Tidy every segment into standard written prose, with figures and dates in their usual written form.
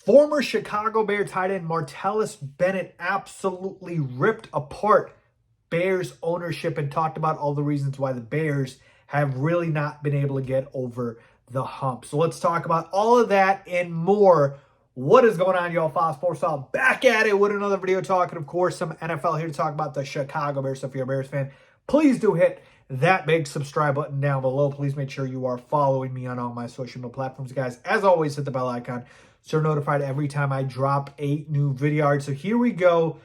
Former Chicago Bear tight end Martellus Bennett absolutely ripped apart Bears ownership and talked about all the reasons why the Bears have really not been able to get over the hump. So let's talk about all of that and more. What is going on, y'all? Faiz Sports Style back at it with another video talking, of course, some NFL here to talk about the Chicago Bears. So if you're a Bears fan, please do hit that big subscribe button down below. Please make sure you are following me on all my social media platforms, guys. As always, hit the bell icon so you're notified every time I drop a new video. All right, so here we go.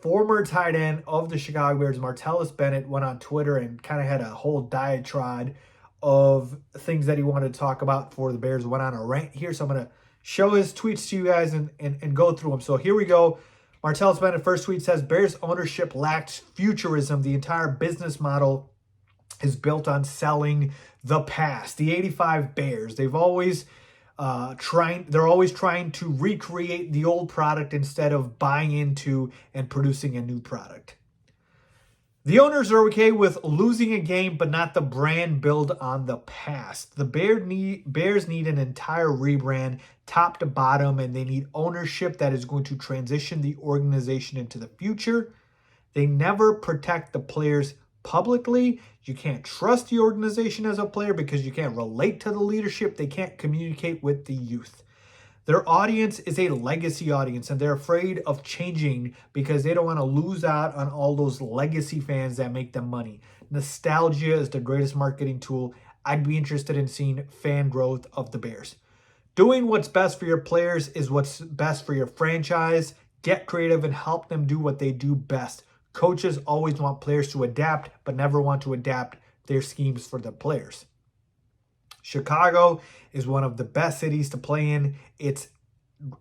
Former tight end of the Chicago Bears, Martellus Bennett, went on Twitter and kind of had a whole diatribe of things that he wanted to talk about for the Bears. Went on a rant here, so I'm going to show his tweets to you guys and go through them. So here we go. Martellus Bennett, first tweet says, Bears ownership lacks futurism. The entire business model is built on selling the past. The 85 Bears, they've always they're always trying to recreate the old product instead of buying into and producing a new product. The owners are okay with losing a game, but not the brand built on the past. The Bears need an entire rebrand, top to bottom, and they need ownership that is going to transition the organization into the future. They never protect the players publicly. You can't trust the organization as a player because you can't relate to the leadership. They can't communicate with the youth. Their audience is a legacy audience, and they're afraid of changing because they don't want to lose out on all those legacy fans that make them money. Nostalgia is the greatest marketing tool. I'd be interested in seeing fan growth of the Bears. Doing what's best for your players is what's best for your franchise. Get creative and help them do what they do best. Coaches always want players to adapt, but never want to adapt their schemes for the players. Chicago is one of the best cities to play in. It's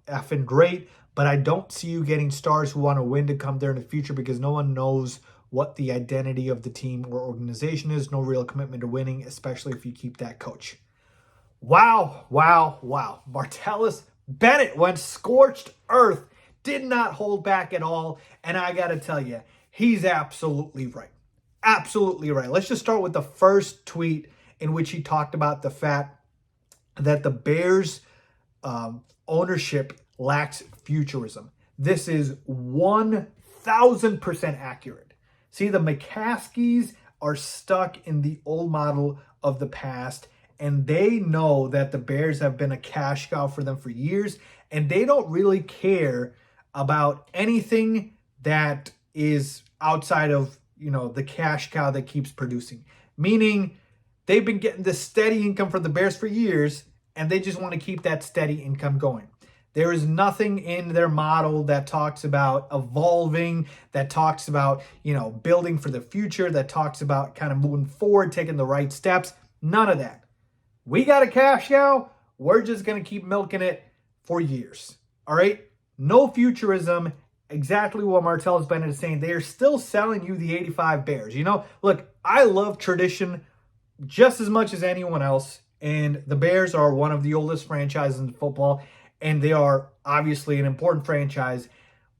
effing great, but I don't see you getting stars who want to win to come there in the future because no one knows what the identity of the team or organization is. No real commitment to winning, especially if you keep that coach. Wow, wow, wow. Martellus Bennett went scorched earth, did not hold back at all, and I got to tell you, he's absolutely right. Absolutely right. Let's just start with the first tweet in which he talked about the fact that the Bears ownership lacks futurism. This is 1,000% accurate. See, the McCaskies are stuck in the old model of the past, and they know that the Bears have been a cash cow for them for years, and they don't really care about anything that is outside of, the cash cow that keeps producing. Meaning they've been getting this steady income from the Bears for years, and they just want to keep that steady income going. There is nothing in their model that talks about evolving, that talks about, building for the future, that talks about kind of moving forward, taking the right steps. None of that. We got a cash cow. We're just going to keep milking it for years. All right? No futurism. Exactly what Martellus Bennett is saying. They are still selling you the 85 Bears. Look, I love tradition just as much as anyone else. And the Bears are one of the oldest franchises in football. And they are obviously an important franchise.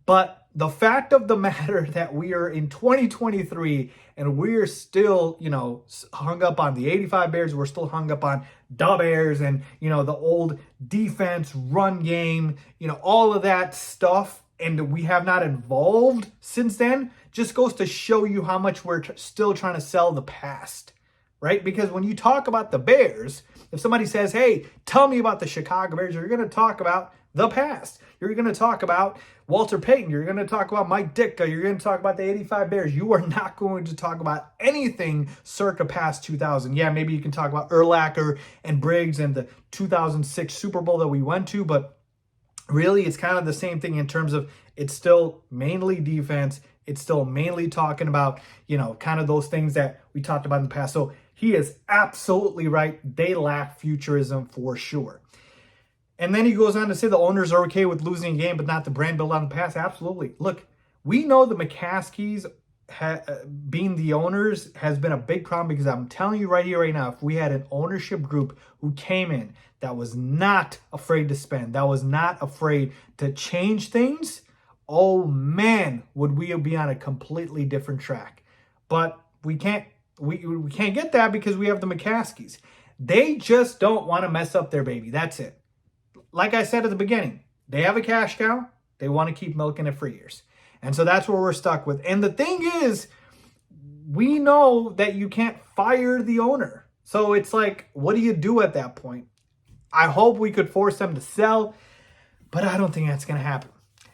But the fact of the matter that we are in 2023 and we're still, hung up on the 85 Bears. We're still hung up on the Bears and, the old defense, run game, all of that stuff. And we have not evolved since then, just goes to show you how much we're still trying to sell the past, right? Because when you talk about the Bears, if somebody says, hey, tell me about the Chicago Bears, you're going to talk about the past. You're going to talk about Walter Payton. You're going to talk about Mike Ditka. You're going to talk about the 85 Bears. You are not going to talk about anything circa past 2000. Yeah, maybe you can talk about Urlacher and Briggs and the 2006 Super Bowl that we went to, but really, it's kind of the same thing in terms of it's still mainly defense. It's still mainly talking about, kind of those things that we talked about in the past. So he is absolutely right. They lack futurism for sure. And then he goes on to say the owners are okay with losing a game, but not the brand built on the past. Absolutely. Look, we know the McCaskies being the owners has been a big problem because I'm telling you right here, right now, if we had an ownership group who came in that was not afraid to spend, that was not afraid to change things, oh man, would we be on a completely different track. But we can't get that because we have the McCaskies. They just don't want to mess up their baby. That's it. Like I said at the beginning, They have a cash cow. They want to keep milking it for years. And so that's where we're stuck with. And the thing is, we know that you can't fire the owner. So it's like, what do you do at that point? I hope we could force them to sell, but I don't think that's going to happen.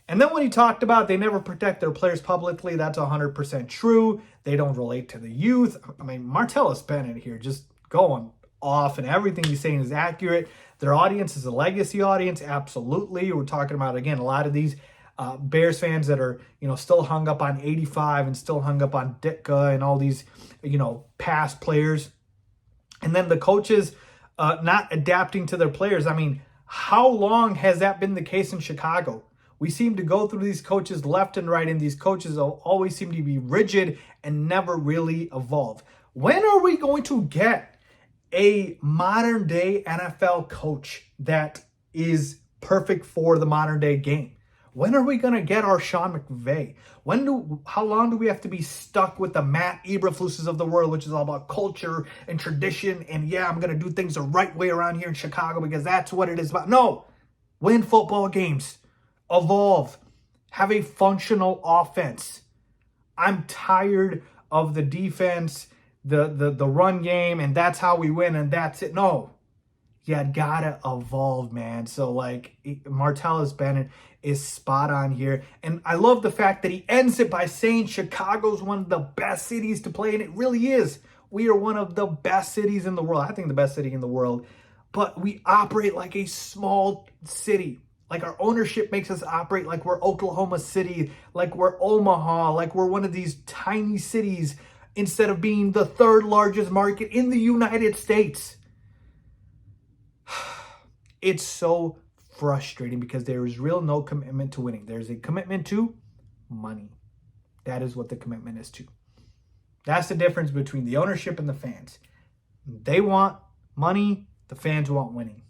And then when he talked about they never protect their players publicly, that's 100% true. They don't relate to the youth. I mean, Martellus Bennett here just going off, and everything he's saying is accurate. Their audience is a legacy audience, absolutely. We're talking about, again, a lot of these Bears fans that are, still hung up on 85 and still hung up on Ditka and all these, past players. And then the coaches not adapting to their players. I mean, how long has that been the case in Chicago? We seem to go through these coaches left and right, and these coaches always seem to be rigid and never really evolve. When are we going to get a modern day NFL coach that is perfect for the modern day game? When are we going to get our Sean McVay? How long do we have to be stuck with the Matt Eberflusses of the world, which is all about culture and tradition, and yeah, I'm going to do things the right way around here in Chicago because that's what it is about? No. Win football games. Evolve. Have a functional offense. I'm tired of the defense, the run game, and that's how we win, and that's it. No. You gotta evolve, man. So, Martellus Bennett is spot on here. And I love the fact that he ends it by saying Chicago's one of the best cities to play, and it really is. We are one of the best cities in the world. I think the best city in the world. But we operate like a small city. Like, our ownership makes us operate like we're Oklahoma City, like we're Omaha, like we're one of these tiny cities instead of being the third largest market in the United States. It's so frustrating because there is no commitment to winning. There's a commitment to money. That is what the commitment is to. That's the difference between the ownership and the fans. They want money, the fans want winning.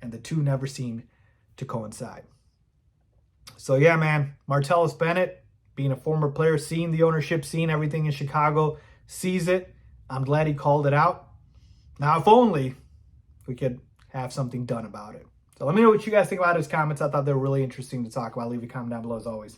And the two never seem to coincide. So yeah, man, Martellus Bennett, being a former player, seeing the ownership, seeing everything in Chicago, sees it. I'm glad he called it out. Now, if only we could have something done about it. So let me know what you guys think about his comments. I thought they were really interesting to talk about. Leave a comment down below as always.